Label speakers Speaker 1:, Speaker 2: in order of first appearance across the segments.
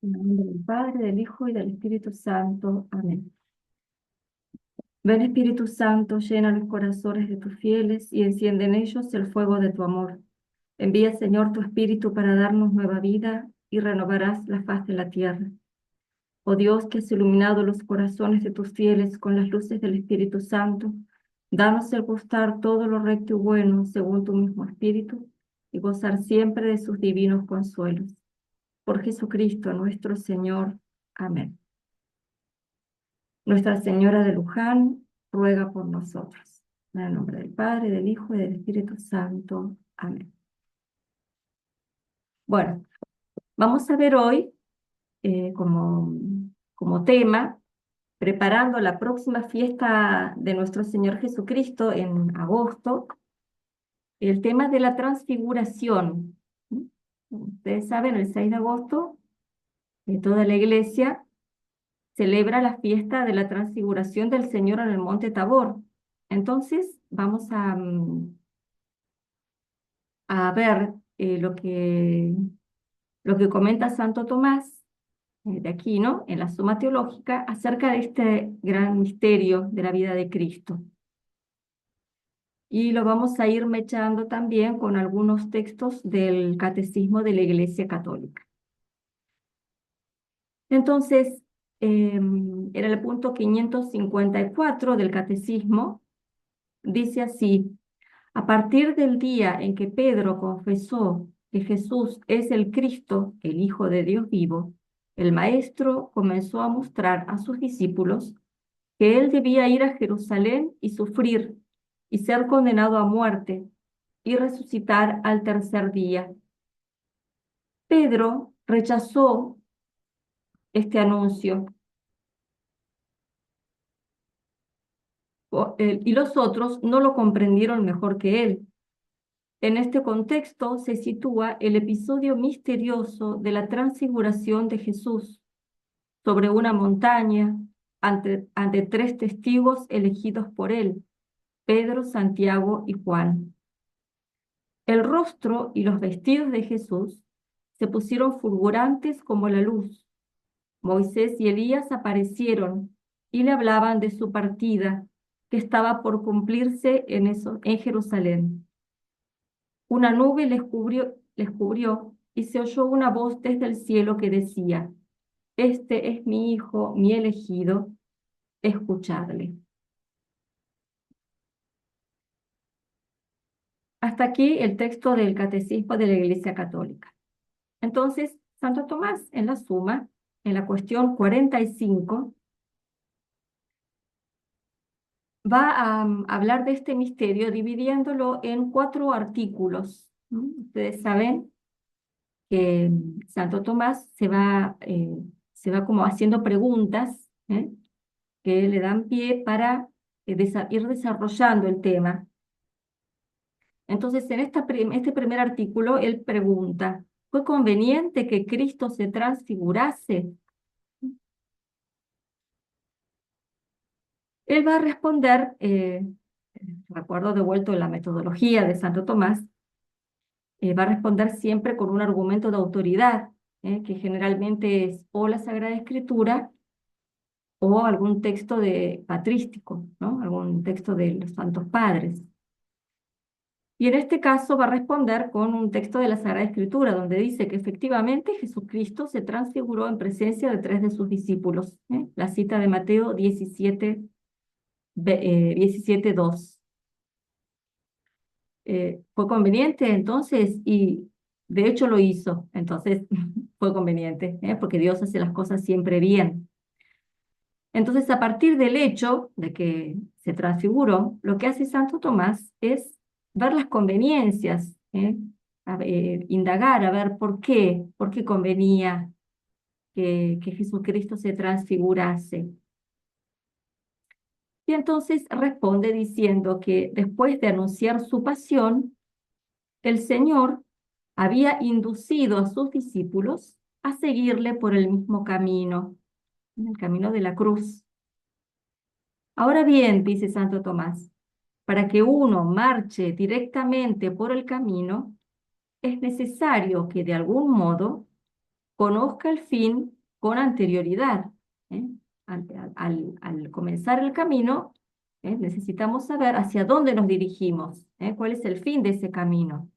Speaker 1: En el nombre del Padre, del Hijo y del Espíritu Santo. Amén. Ven Espíritu Santo, llena los corazones de tus fieles y enciende en ellos el fuego de tu amor. Envía, Señor, tu Espíritu para darnos nueva vida y renovarás la faz de la tierra. Oh Dios, que has iluminado los corazones de tus fieles con las luces del Espíritu Santo, danos el gustar todo lo recto y bueno según tu mismo Espíritu y gozar siempre de sus divinos consuelos. Por Jesucristo nuestro Señor. Amén. Nuestra Señora de Luján, ruega por nosotros. En el nombre del Padre, del Hijo y del Espíritu Santo. Amén. Bueno, vamos a ver hoy como tema, preparando la próxima fiesta de nuestro Señor Jesucristo en agosto, el tema de la transfiguración. ¿Mm? Ustedes saben, el 6 de agosto, toda la iglesia celebra la fiesta de la transfiguración del Señor en el monte Tabor. Entonces, vamos a ver lo que comenta Santo Tomás de Aquino en la Suma Teológica acerca de este gran misterio de la vida de Cristo. Y lo vamos a ir mechando también con algunos textos del Catecismo de la Iglesia Católica. Entonces, era el punto 554 del Catecismo. Dice así: a partir del día en que Pedro confesó que Jesús es el Cristo, el Hijo de Dios vivo, el Maestro comenzó a mostrar a sus discípulos que él debía ir a Jerusalén y sufrir, y ser condenado a muerte, y resucitar al tercer día. Pedro rechazó este anuncio, y los otros no lo comprendieron mejor que él. En este contexto se sitúa el episodio misterioso de la transfiguración de Jesús sobre una montaña ante tres testigos elegidos por él, Pedro, Santiago y Juan. El rostro y los vestidos de Jesús se pusieron fulgurantes como la luz. Moisés y Elías aparecieron y le hablaban de su partida, que estaba por cumplirse en Jerusalén. Una nube les cubrió y se oyó una voz desde el cielo que decía: este es mi Hijo, mi elegido, escuchadle. Hasta aquí el texto del Catecismo de la Iglesia Católica. Entonces, Santo Tomás, en la Suma, en la cuestión 45, va a hablar de este misterio dividiéndolo en 4 artículos. Ustedes saben que Santo Tomás se va como haciendo preguntas, que le dan pie para ir desarrollando el tema. Entonces, en este primer artículo, él pregunta: ¿fue conveniente que Cristo se transfigurase? Él va a responder, recuerdo de vuelto la metodología de Santo Tomás, va a responder siempre con un argumento de autoridad, que generalmente es o la Sagrada Escritura o algún texto patrístico, ¿no? Algún texto de los Santos Padres. Y en este caso va a responder con un texto de la Sagrada Escritura, donde dice que efectivamente Jesucristo se transfiguró en presencia de 3 de sus discípulos. La cita de Mateo 17:2. Fue conveniente entonces, y de hecho lo hizo, entonces fue conveniente, porque Dios hace las cosas siempre bien. Entonces, a partir del hecho de que se transfiguró, lo que hace Santo Tomás es ver las conveniencias, indagar a ver por qué convenía que Jesucristo se transfigurase. Y entonces responde diciendo que después de anunciar su pasión, el Señor había inducido a sus discípulos a seguirle por el mismo camino, el camino de la cruz. Ahora bien, dice Santo Tomás, para que uno marche directamente por el camino, es necesario que de algún modo conozca el fin con anterioridad. ¿eh? Al comenzar el camino, necesitamos saber hacia dónde nos dirigimos, cuál es el fin de ese camino.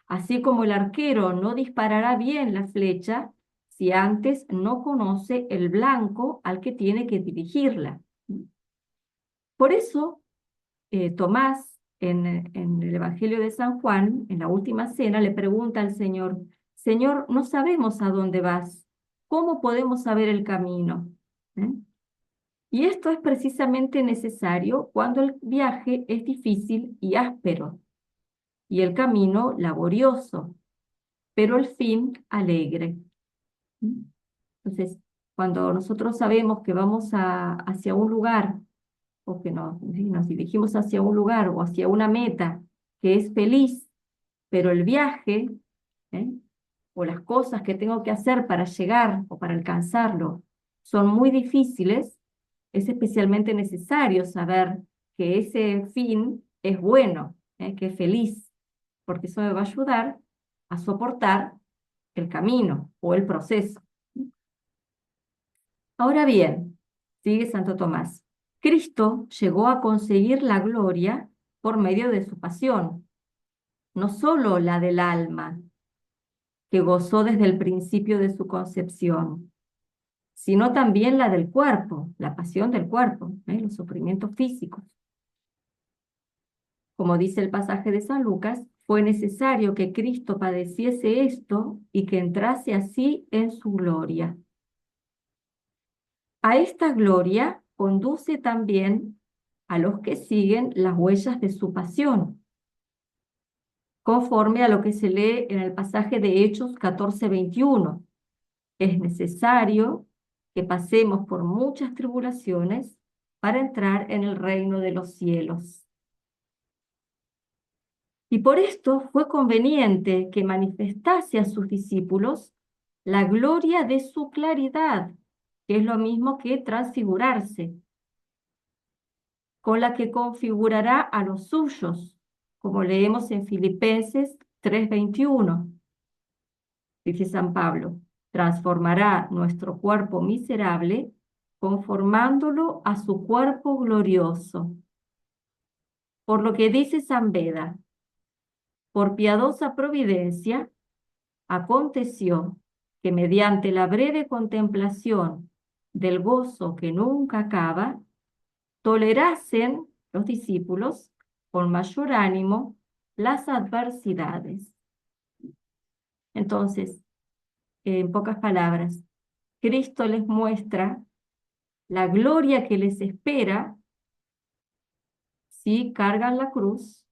Speaker 1: Así como el arquero no disparará bien la flecha si antes no conoce el blanco al que tiene que dirigirla. Por eso, Tomás, en el Evangelio de San Juan, en la última cena, le pregunta al Señor, Señor, no sabemos a dónde vas, ¿cómo podemos saber el camino? ¿Eh? Y esto es precisamente necesario cuando el viaje es difícil y áspero, y el camino laborioso, pero el fin alegre. Entonces, cuando nosotros sabemos que vamos hacia un lugar, o que nos dirigimos hacia un lugar o hacia una meta que es feliz, pero el viaje, ¿eh? o las cosas que tengo que hacer para llegar o para alcanzarlo son muy difíciles, es especialmente necesario saber que ese fin es bueno, que es feliz, porque eso me va a ayudar a soportar el camino o el proceso. Ahora bien, sigue Santo Tomás, Cristo llegó a conseguir la gloria por medio de su pasión, no solo la del alma, que gozó desde el principio de su concepción, sino también la del cuerpo, la pasión del cuerpo, los sufrimientos físicos. Como dice el pasaje de San Lucas, fue necesario que Cristo padeciese esto y que entrase así en su gloria. A esta gloria conduce también a los que siguen las huellas de su pasión, conforme a lo que se lee en el pasaje de Hechos 14:21. Es necesario que pasemos por muchas tribulaciones para entrar en el reino de los cielos. Y por esto fue conveniente que manifestase a sus discípulos la gloria de su claridad, que es lo mismo que transfigurarse, con la que configurará a los suyos, como leemos en Filipenses 3:21. Dice San Pablo, transformará nuestro cuerpo miserable conformándolo a su cuerpo glorioso. Por lo que dice San Beda, por piadosa providencia, aconteció que mediante la breve contemplación del gozo que nunca acaba, tolerasen los discípulos con mayor ánimo las adversidades. Entonces, en pocas palabras, Cristo les muestra la gloria que les espera si cargan la cruz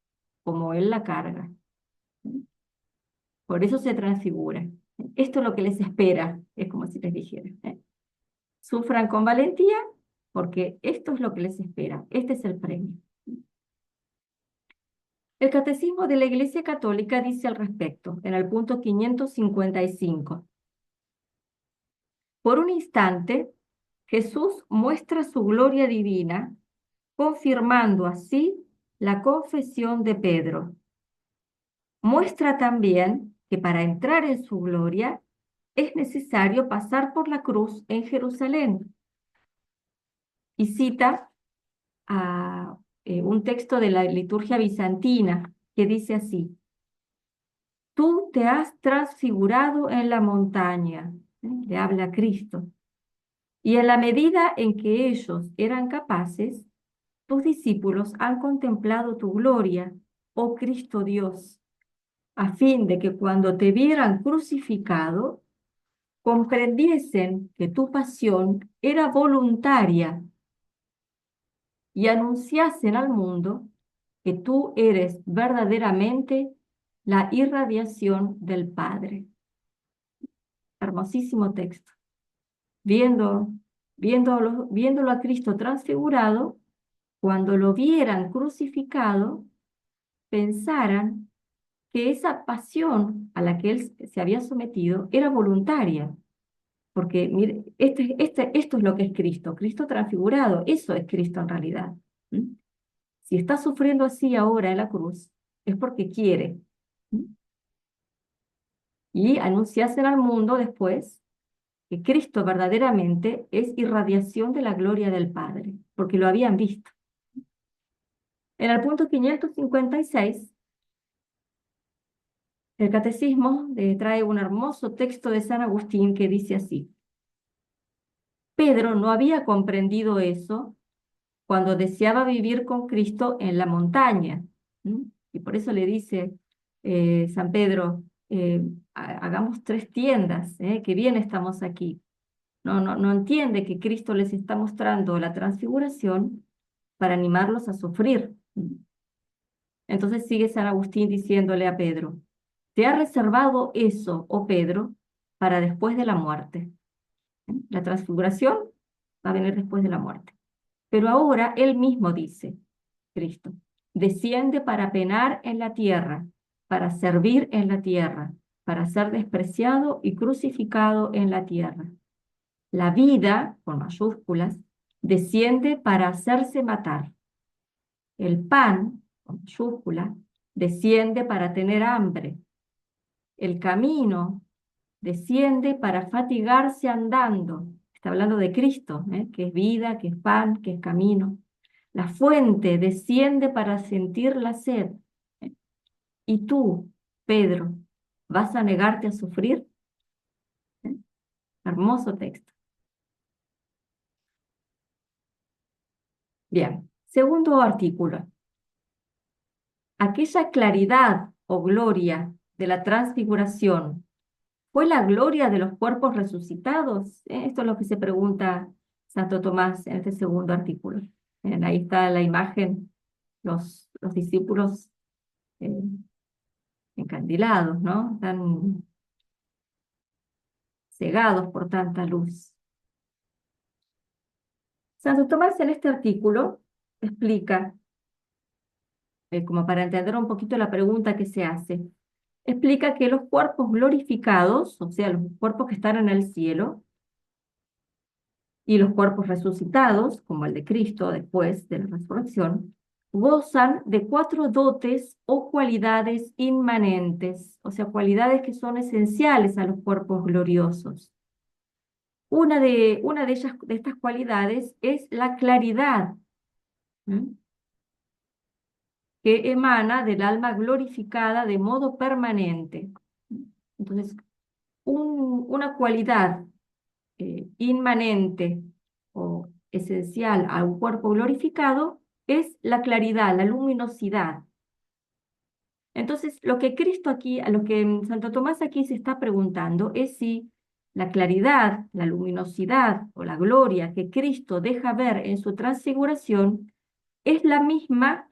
Speaker 1: como Él la carga. Por eso se transfigura. Esto es lo que les espera, es como si les dijera. Sufran con valentía, porque esto es lo que les espera. Este es el premio. El Catecismo de la Iglesia Católica dice al respecto, en el punto 555. Por un instante, Jesús muestra su gloria divina, confirmando así la confesión de Pedro. Muestra también que para entrar en su gloria es necesario pasar por la cruz en Jerusalén. Y cita a un texto de la liturgia bizantina que dice así: tú te has transfigurado en la montaña, le habla a Cristo, y en la medida en que ellos eran capaces, tus discípulos han contemplado tu gloria, oh Cristo Dios, a fin de que cuando te vieran crucificado, comprendiesen que tu pasión era voluntaria y anunciasen al mundo que tú eres verdaderamente la irradiación del Padre. Hermosísimo texto. Viéndolo a Cristo transfigurado, cuando lo vieran crucificado, pensaran que esa pasión a la que él se había sometido era voluntaria. Porque mire, esto es lo que es Cristo, Cristo transfigurado, eso es Cristo en realidad. ¿Mm? Si está sufriendo así ahora en la cruz, es porque quiere. ¿Mm? y anunciasen al mundo después que Cristo verdaderamente es irradiación de la gloria del Padre, porque lo habían visto. En el punto 556, el Catecismo trae un hermoso texto de San Agustín que dice así: Pedro no había comprendido eso cuando deseaba vivir con Cristo en la montaña. Y por eso le dice San Pedro, hagamos 3 tiendas, que bien estamos aquí. No entiende que Cristo les está mostrando la transfiguración para animarlos a sufrir. Entonces sigue San Agustín diciéndole a Pedro: te ha reservado eso, oh Pedro, para después de la muerte. La transfiguración va a venir después de la muerte. Pero ahora él mismo dice, Cristo, desciende para penar en la tierra, para servir en la tierra, para ser despreciado y crucificado en la tierra. La vida, con mayúsculas, desciende para hacerse matar. El pan, con mayúscula, desciende para tener hambre. El camino desciende para fatigarse andando. Está hablando de Cristo, que es vida, que es pan, que es camino. La fuente desciende para sentir la sed. ¿eh? Y tú, Pedro, ¿vas a negarte a sufrir? ¿Eh? Hermoso texto. Bien, segundo artículo. Aquella claridad o gloria de la transfiguración, ¿fue la gloria de los cuerpos resucitados? Esto es lo que se pregunta Santo Tomás en este segundo artículo. Ahí está la imagen, los discípulos eh, encandilados, ¿no? Están cegados por tanta luz. Santo Tomás en este artículo explica, como para entender un poquito la pregunta que se hace, explica que los cuerpos glorificados, o sea, los cuerpos que están en el cielo, y los cuerpos resucitados, como el de Cristo después de la resurrección, gozan de 4 dotes o cualidades inmanentes, o sea, cualidades que son esenciales a los cuerpos gloriosos. Una de ellas, de estas cualidades, es la claridad, ¿m? que emana del alma glorificada de modo permanente. Entonces, una cualidad inmanente o esencial a un cuerpo glorificado es la claridad, la luminosidad. Entonces, lo que Cristo aquí, a lo que Santo Tomás aquí se está preguntando es si la claridad, la luminosidad o la gloria que Cristo deja ver en su transfiguración es la misma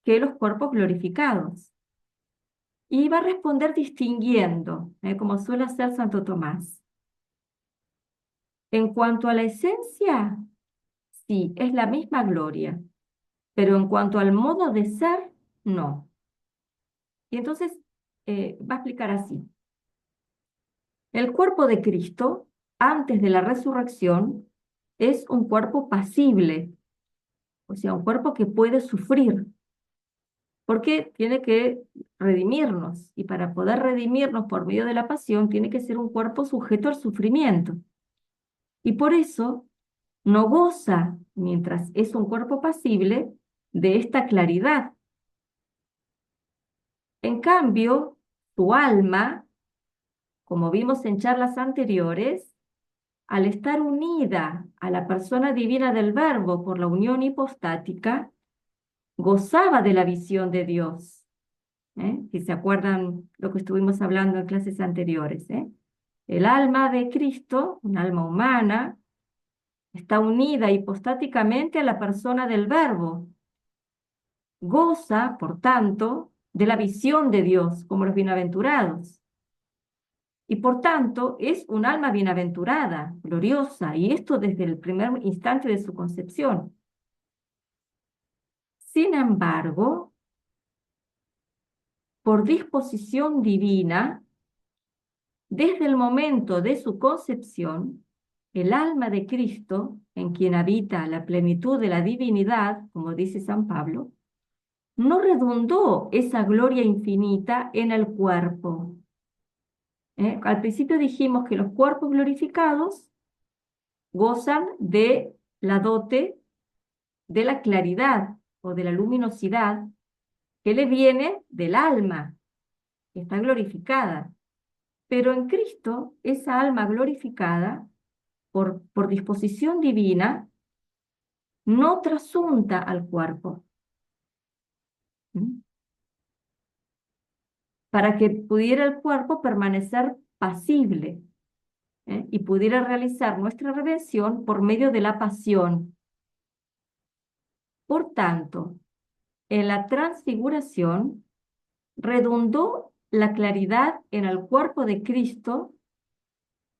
Speaker 1: que los cuerpos glorificados. Y va a responder distinguiendo, como suele hacer Santo Tomás. En cuanto a la esencia, sí, es la misma gloria, pero en cuanto al modo de ser, no. Y entonces va a explicar así. El cuerpo de Cristo, antes de la resurrección, es un cuerpo pasible, o sea, un cuerpo que puede sufrir, porque tiene que redimirnos, y para poder redimirnos por medio de la pasión, tiene que ser un cuerpo sujeto al sufrimiento. Y por eso no goza, mientras es un cuerpo pasible, de esta claridad. En cambio, tu alma, como vimos en charlas anteriores, al estar unida a la persona divina del Verbo por la unión hipostática, gozaba de la visión de Dios. Si se acuerdan lo que estuvimos hablando en clases anteriores. El alma de Cristo, un alma humana, está unida hipostáticamente a la persona del Verbo. Goza, por tanto, de la visión de Dios, como los bienaventurados. Y por tanto, es un alma bienaventurada, gloriosa, y esto desde el primer instante de su concepción. Sin embargo, por disposición divina, desde el momento de su concepción, el alma de Cristo, en quien habita la plenitud de la divinidad, como dice San Pablo, no redundó esa gloria infinita en el cuerpo. Al principio dijimos que los cuerpos glorificados gozan de la dote de la claridad o de la luminosidad que le viene del alma, que está glorificada. Pero en Cristo, esa alma glorificada, por disposición divina, no trasunta al cuerpo. ¿Mm? Para que pudiera el cuerpo permanecer pasible, y pudiera realizar nuestra redención por medio de la pasión. Por tanto, en la transfiguración redundó la claridad en el cuerpo de Cristo,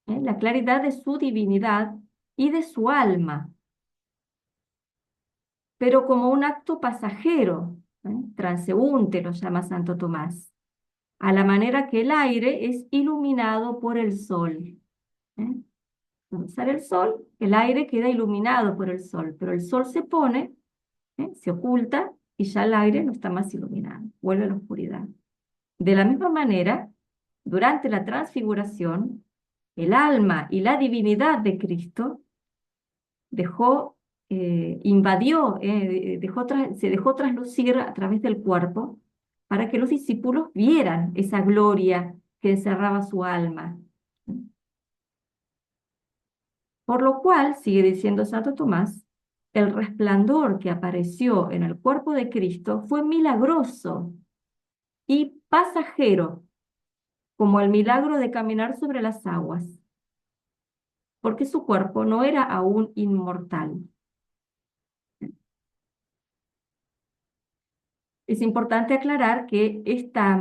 Speaker 1: la claridad de su divinidad y de su alma, pero como un acto pasajero, transeúnte lo llama Santo Tomás, a la manera que el aire es iluminado por el sol. ¿eh? Al usar el sol, el aire queda iluminado por el sol, pero el sol se pone, se oculta y ya el aire no está más iluminado, vuelve a la oscuridad. De la misma manera, durante la transfiguración, el alma y la divinidad de Cristo invadió, se dejó traslucir a través del cuerpo para que los discípulos vieran esa gloria que encerraba su alma. Por lo cual, sigue diciendo Santo Tomás, el resplandor que apareció en el cuerpo de Cristo fue milagroso y pasajero, como el milagro de caminar sobre las aguas, porque su cuerpo no era aún inmortal. Es importante aclarar que esta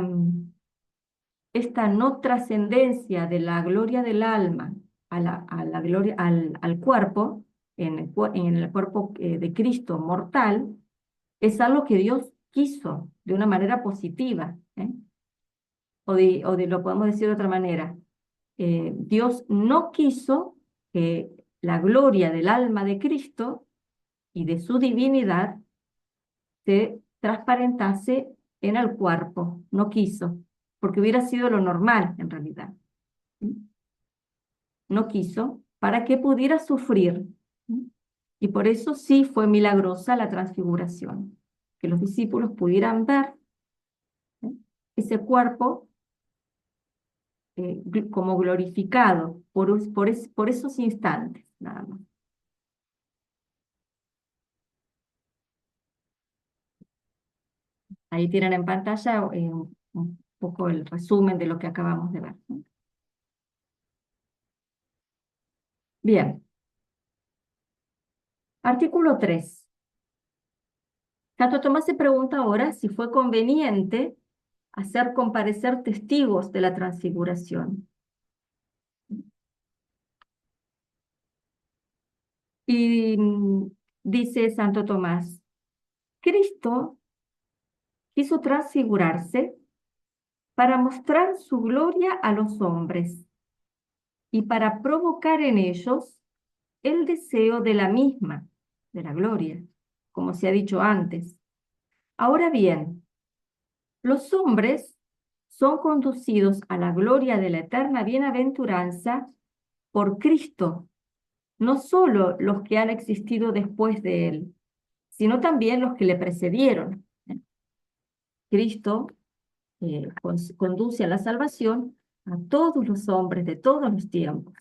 Speaker 1: no trascendencia de la gloria del alma a la gloria, al cuerpo, en el cuerpo de Cristo mortal, es algo que Dios quiso de una manera positiva, lo podemos decir de otra manera. Dios no quiso que la gloria del alma de Cristo y de su divinidad se transparentase en el cuerpo, no quiso, porque hubiera sido lo normal en realidad. No quiso para que pudiera sufrir. Y por eso sí fue milagrosa la transfiguración, que los discípulos pudieran ver ese cuerpo como glorificado por esos instantes, nada más. Ahí tienen en pantalla un poco el resumen de lo que acabamos de ver. Bien, artículo 3. Santo Tomás se pregunta ahora si fue conveniente hacer comparecer testigos de la transfiguración. Y dice Santo Tomás, Cristo quiso transfigurarse para mostrar su gloria a los hombres y para provocar en ellos el deseo de la misma, de la gloria, como se ha dicho antes. Ahora bien, los hombres son conducidos a la gloria de la eterna bienaventuranza por Cristo, no solo los que han existido después de él, sino también los que le precedieron. Cristo conduce a la salvación a todos los hombres de todos los tiempos,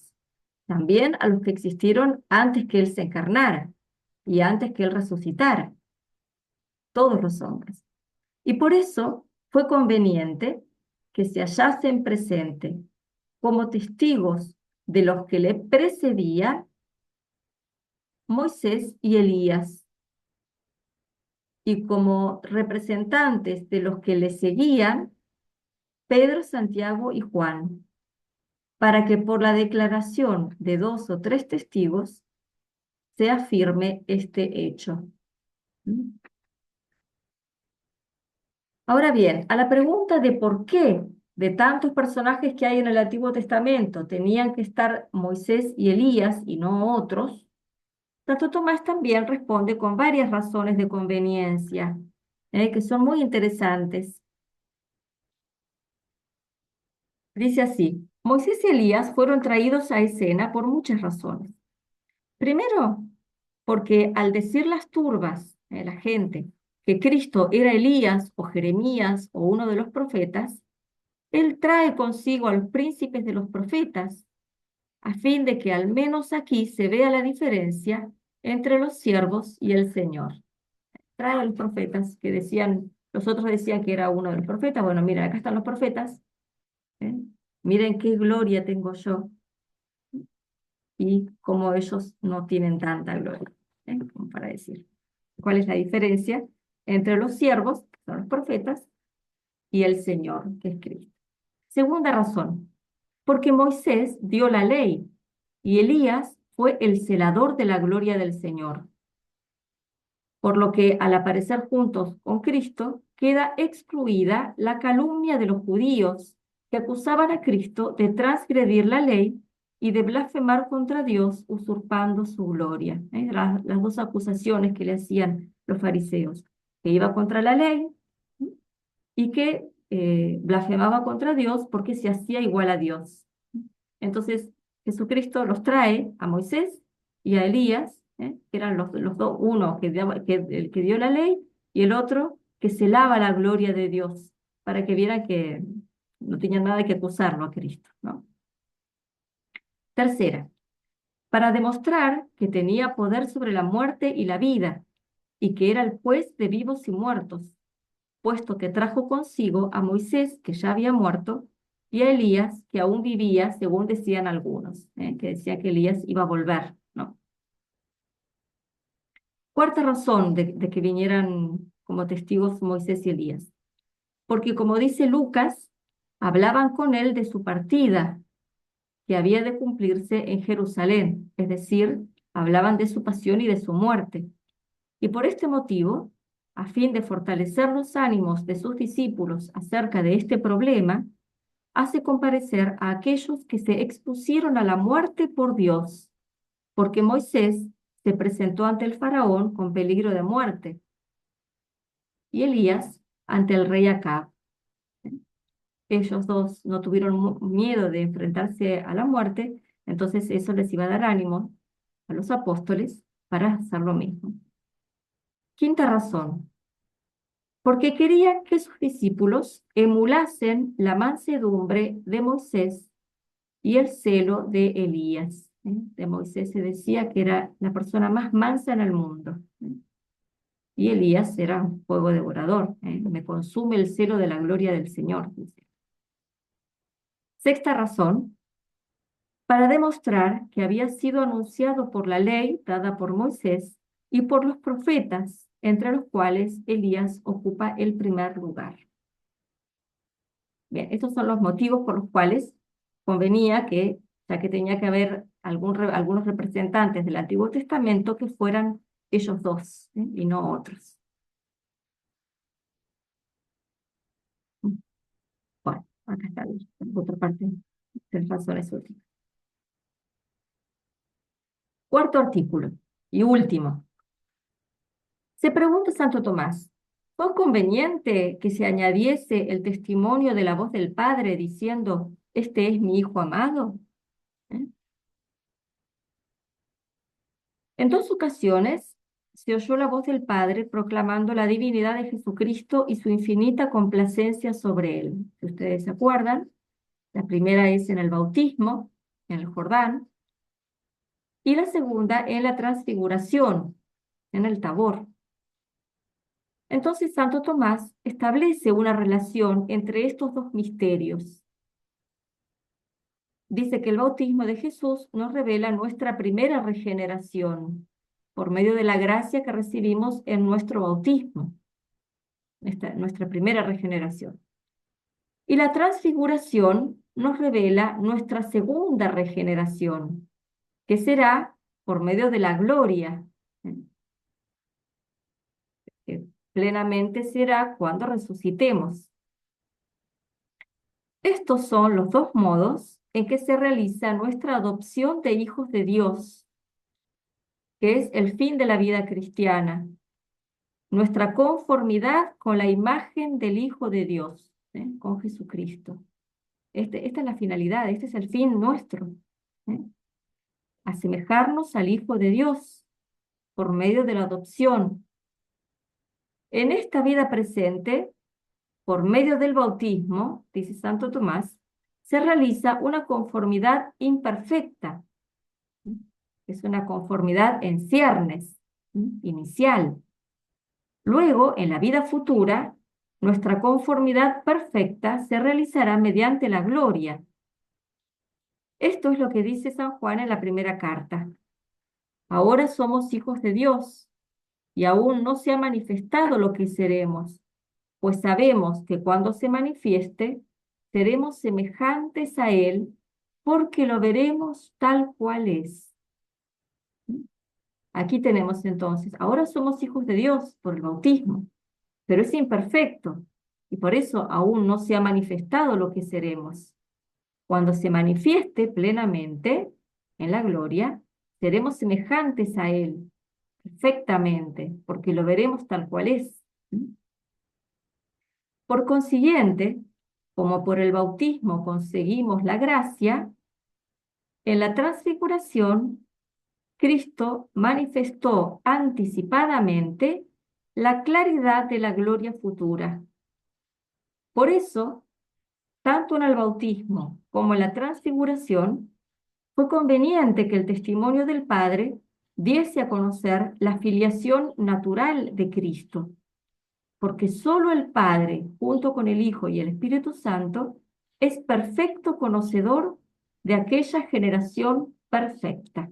Speaker 1: también a los que existieron antes que Él se encarnara y antes que Él resucitara, todos los hombres. Y por eso fue conveniente que se hallasen presentes como testigos de los que le precedían Moisés y Elías, y como representantes de los que le seguían Pedro, Santiago y Juan, para que por la declaración de 2 o 3 testigos sea firme este hecho. Ahora bien, a la pregunta de por qué de tantos personajes que hay en el Antiguo Testamento tenían que estar Moisés y Elías y no otros, Santo Tomás también responde con varias razones de conveniencia, que son muy interesantes. Dice así, Moisés y Elías fueron traídos a escena por muchas razones. Primero, porque al decir las turbas, la gente, que Cristo era Elías o Jeremías o uno de los profetas, él trae consigo a los príncipes de los profetas, a fin de que al menos aquí se vea la diferencia entre los siervos y el Señor. Trae a los profetas que decían, los otros decían que era uno de los profetas. Bueno, mira, acá están los profetas. ¿Eh? Miren qué gloria tengo yo y cómo ellos no tienen tanta gloria. Como para decir, ¿cuál es la diferencia entre los siervos, que son los profetas, y el Señor, que es Cristo? Segunda razón, porque Moisés dio la ley y Elías fue el celador de la gloria del Señor. Por lo que al aparecer juntos con Cristo, queda excluida la calumnia de los judíos que acusaban a Cristo de transgredir la ley y de blasfemar contra Dios, usurpando su gloria. Las dos acusaciones que le hacían los fariseos, que iba contra la ley y que blasfemaba contra Dios porque se hacía igual a Dios. Entonces, Jesucristo los trae a Moisés y a Elías, que eran los dos, uno el que dio la ley y el otro que celaba la gloria de Dios, para que vieran que no tenían nada que acusarlo a Cristo, ¿no? Tercera, para demostrar que tenía poder sobre la muerte y la vida, y que era el juez de vivos y muertos, puesto que trajo consigo a Moisés, que ya había muerto, y a Elías, que aún vivía, según decían algunos, que decía que Elías iba a volver, ¿no? Cuarta razón de que vinieran como testigos Moisés y Elías, porque como dice Lucas, hablaban con él de su partida, que había de cumplirse en Jerusalén, es decir, hablaban de su pasión y de su muerte. Y por este motivo, a fin de fortalecer los ánimos de sus discípulos acerca de este problema, hace comparecer a aquellos que se expusieron a la muerte por Dios, porque Moisés se presentó ante el faraón con peligro de muerte, y Elías ante el rey Acab. Ellos dos no tuvieron miedo de enfrentarse a la muerte, entonces eso les iba a dar ánimo a los apóstoles para hacer lo mismo. Quinta razón, porque quería que sus discípulos emulasen la mansedumbre de Moisés y el celo de Elías. De Moisés se decía que era la persona más mansa en el mundo. Y Elías era un fuego devorador. Me consume el celo de la gloria del Señor, dice. Sexta razón, para demostrar que había sido anunciado por la ley dada por Moisés y por los profetas, entre los cuales Elías ocupa el primer lugar. Bien, estos son los motivos por los cuales convenía que, ya que tenía que haber algunos representantes del Antiguo Testamento, que fueran ellos dos, y no otros. Bueno, acá está la otra parte de las razones últimas. Cuarto artículo y último. Se pregunta Santo Tomás, ¿fue conveniente que se añadiese el testimonio de la voz del Padre diciendo, este es mi Hijo amado? ¿Eh? En dos ocasiones se oyó la voz del Padre proclamando la divinidad de Jesucristo y su infinita complacencia sobre él. Si ustedes se acuerdan, la primera es en el bautismo, en el Jordán, y la segunda en la transfiguración, en el Tabor. Entonces Santo Tomás establece una relación entre estos dos misterios. Dice que el bautismo de Jesús nos revela nuestra primera regeneración por medio de la gracia que recibimos en nuestro bautismo, nuestra primera regeneración. Y la transfiguración nos revela nuestra segunda regeneración, que será por medio de la gloria, que plenamente será cuando resucitemos. Estos son los dos modos en que se realiza nuestra adopción de hijos de Dios, que es el fin de la vida cristiana, nuestra conformidad con la imagen del Hijo de Dios, con Jesucristo. Esta es la finalidad, este es el fin nuestro. ¿eh? Asemejarnos al Hijo de Dios por medio de la adopción. En esta vida presente, por medio del bautismo, dice Santo Tomás, se realiza una conformidad imperfecta. Es una conformidad en ciernes, inicial. Luego, en la vida futura, nuestra conformidad perfecta se realizará mediante la gloria. Esto es lo que dice San Juan en la primera carta. Ahora somos hijos de Dios y aún no se ha manifestado lo que seremos, pues sabemos que cuando se manifieste, seremos semejantes a Él, porque lo veremos tal cual es. Aquí tenemos entonces, ahora somos hijos de Dios por el bautismo, pero es imperfecto y por eso aún no se ha manifestado lo que seremos. Cuando se manifieste plenamente en la gloria, seremos semejantes a Él, perfectamente, porque lo veremos tal cual es. Por consiguiente, como por el bautismo conseguimos la gracia, en la transfiguración, Cristo manifestó anticipadamente la claridad de la gloria futura. Por eso, tanto en el bautismo como en la transfiguración, fue conveniente que el testimonio del Padre diese a conocer la filiación natural de Cristo, porque solo el Padre, junto con el Hijo y el Espíritu Santo, es perfecto conocedor de aquella generación perfecta.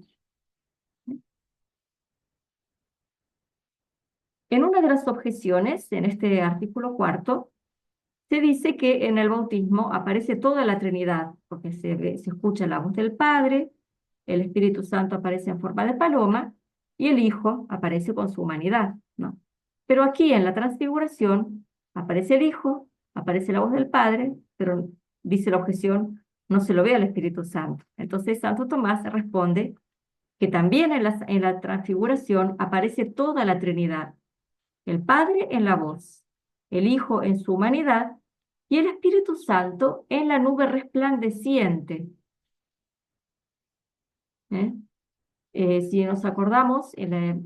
Speaker 1: En una de las objeciones, en este artículo cuarto, se dice que en el bautismo aparece toda la Trinidad, porque se escucha la voz del Padre, el Espíritu Santo aparece en forma de paloma y el Hijo aparece con su humanidad, ¿no? Pero aquí en la transfiguración aparece el Hijo, aparece la voz del Padre, pero dice la objeción, no se lo ve al Espíritu Santo. Entonces Santo Tomás responde que también en la transfiguración aparece toda la Trinidad, el Padre en la voz, el Hijo en su humanidad y el Espíritu Santo en la nube resplandeciente. ¿eh? Si nos acordamos, en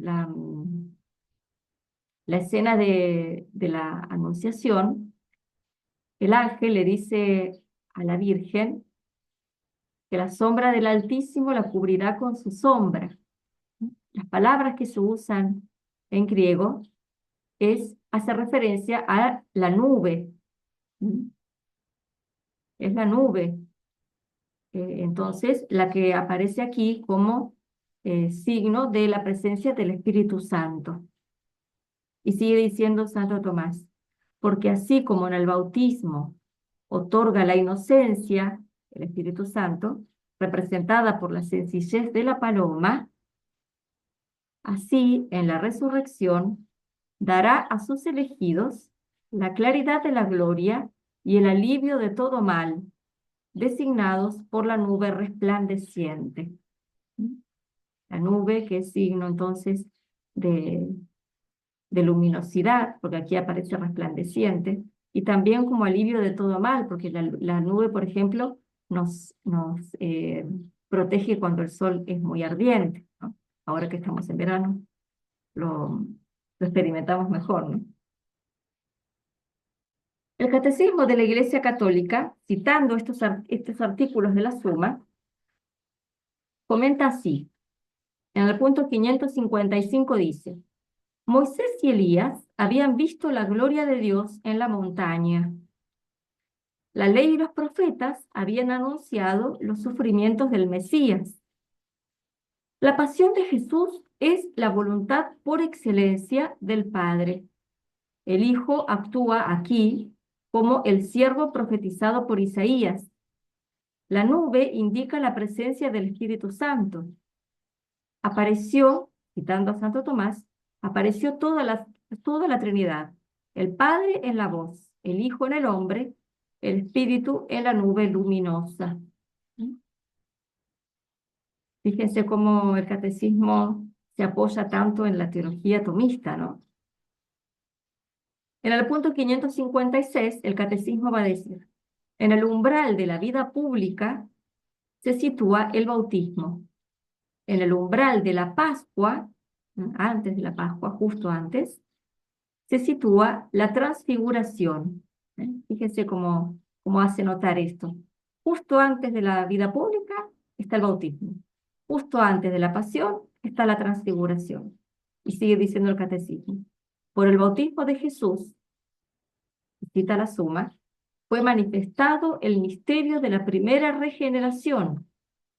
Speaker 1: la escena de la Anunciación, el ángel le dice a la Virgen que la sombra del Altísimo la cubrirá con su sombra. Las palabras que se usan en griego hace referencia a la nube. Es la nube. Entonces, la que aparece aquí como signo de la presencia del Espíritu Santo. Y sigue diciendo Santo Tomás, porque así como en el bautismo otorga la inocencia, el Espíritu Santo, representada por la sencillez de la paloma, así en la resurrección dará a sus elegidos la claridad de la gloria y el alivio de todo mal, designados por la nube resplandeciente. La nube que es signo entonces de luminosidad, porque aquí aparece resplandeciente, y también como alivio de todo mal, porque la nube, por ejemplo, nos protege cuando el sol es muy ardiente, ¿no? Ahora que estamos en verano, lo experimentamos mejor, ¿no? El Catecismo de la Iglesia Católica, citando estos artículos de la Suma, comenta así, en el punto 555 dice, Moisés y Elías habían visto la gloria de Dios en la montaña. La ley y los profetas habían anunciado los sufrimientos del Mesías. La pasión de Jesús es la voluntad por excelencia del Padre. El Hijo actúa aquí como el siervo profetizado por Isaías. La nube indica la presencia del Espíritu Santo. Apareció, citando a Santo Tomás, apareció toda la Trinidad, el Padre en la voz, el Hijo en el hombre, el Espíritu en la nube luminosa. Fíjense cómo el catecismo se apoya tanto en la teología tomista, ¿no? En el punto 556, el catecismo va a decir, En el umbral de la vida pública se sitúa el bautismo. En el umbral de la Pascua, antes de la Pascua, justo antes, se sitúa la transfiguración. Fíjense cómo hace notar esto. Justo antes de la vida pública está el bautismo. Justo antes de la pasión está la transfiguración. Y sigue diciendo el catecismo. Por el bautismo de Jesús, cita la suma, fue manifestado el misterio de la primera regeneración,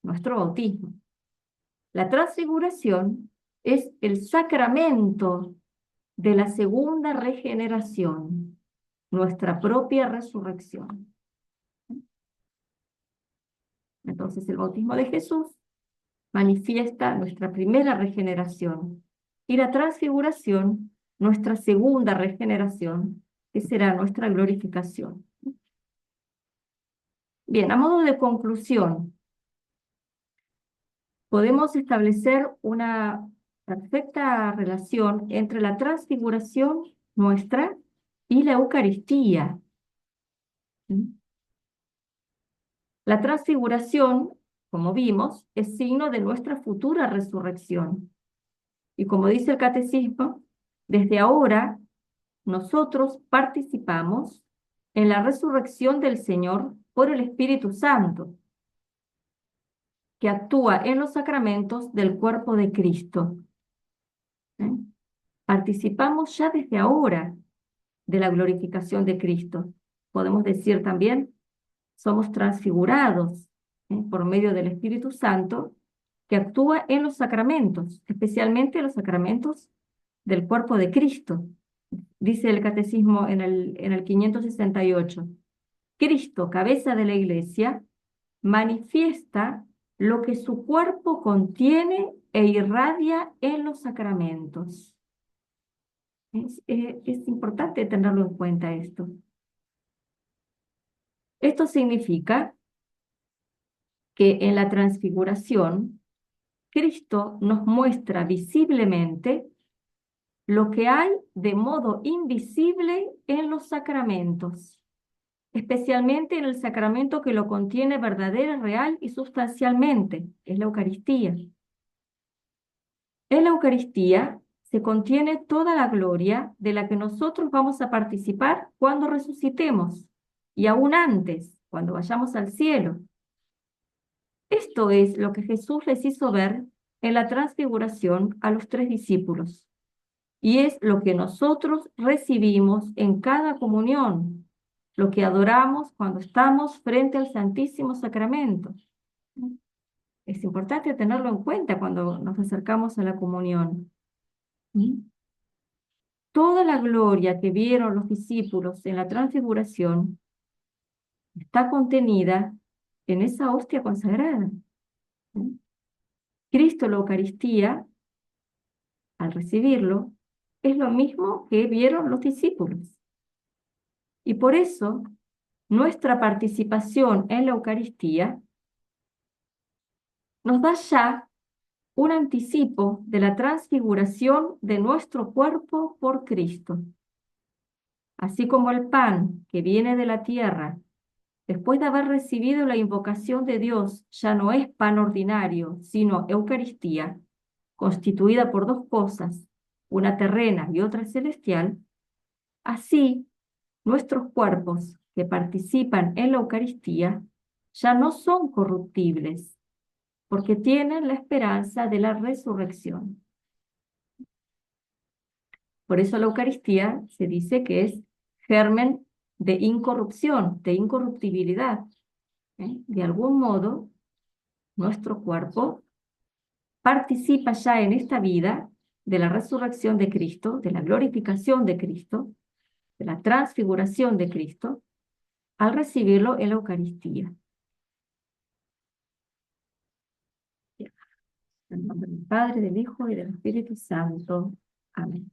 Speaker 1: nuestro bautismo. La transfiguración es el sacramento de la segunda regeneración, nuestra propia resurrección. Entonces el bautismo de Jesús manifiesta nuestra primera regeneración y la transfiguración, nuestra segunda regeneración, que será nuestra glorificación. Bien, a modo de conclusión, podemos establecer una perfecta relación entre la transfiguración nuestra y la Eucaristía. La transfiguración, como vimos, es signo de nuestra futura resurrección. Y como dice el catecismo, desde ahora nosotros participamos en la resurrección del Señor por el Espíritu Santo, que actúa en los sacramentos del cuerpo de Cristo. Participamos ya desde ahora de la glorificación de Cristo. Podemos decir también, somos transfigurados por medio del Espíritu Santo que actúa en los sacramentos, especialmente los sacramentos del cuerpo de Cristo. Dice el Catecismo en el 568, Cristo, cabeza de la Iglesia, manifiesta lo que su cuerpo contiene e irradia en los sacramentos. Es importante tenerlo en cuenta esto. Esto significa que en la transfiguración, Cristo nos muestra visiblemente lo que hay de modo invisible en los sacramentos, especialmente en el sacramento que lo contiene verdadera, real y sustancialmente, es la Eucaristía. En la Eucaristía se contiene toda la gloria de la que nosotros vamos a participar cuando resucitemos y aún antes, cuando vayamos al cielo. Esto es lo que Jesús les hizo ver en la transfiguración a los 3 discípulos. Y es lo que nosotros recibimos en cada comunión, lo que adoramos cuando estamos frente al Santísimo Sacramento. Es importante tenerlo en cuenta cuando nos acercamos a la comunión. Toda la gloria que vieron los discípulos en la transfiguración está contenida en esa hostia consagrada. Cristo, la Eucaristía, al recibirlo, es lo mismo que vieron los discípulos. Y por eso, nuestra participación en la Eucaristía nos da ya un anticipo de la transfiguración de nuestro cuerpo por Cristo. Así como el pan que viene de la tierra, después de haber recibido la invocación de Dios, ya no es pan ordinario, sino Eucaristía, constituida por 2 cosas, una terrena y otra celestial, así nuestros cuerpos que participan en la Eucaristía ya no son corruptibles, porque tienen la esperanza de la resurrección. Por eso la Eucaristía se dice que es germen de incorrupción, de incorruptibilidad. De algún modo, nuestro cuerpo participa ya en esta vida de la resurrección de Cristo, de la glorificación de Cristo, de la transfiguración de Cristo, al recibirlo en la Eucaristía. En nombre del Padre, del Hijo y del Espíritu Santo. Amén.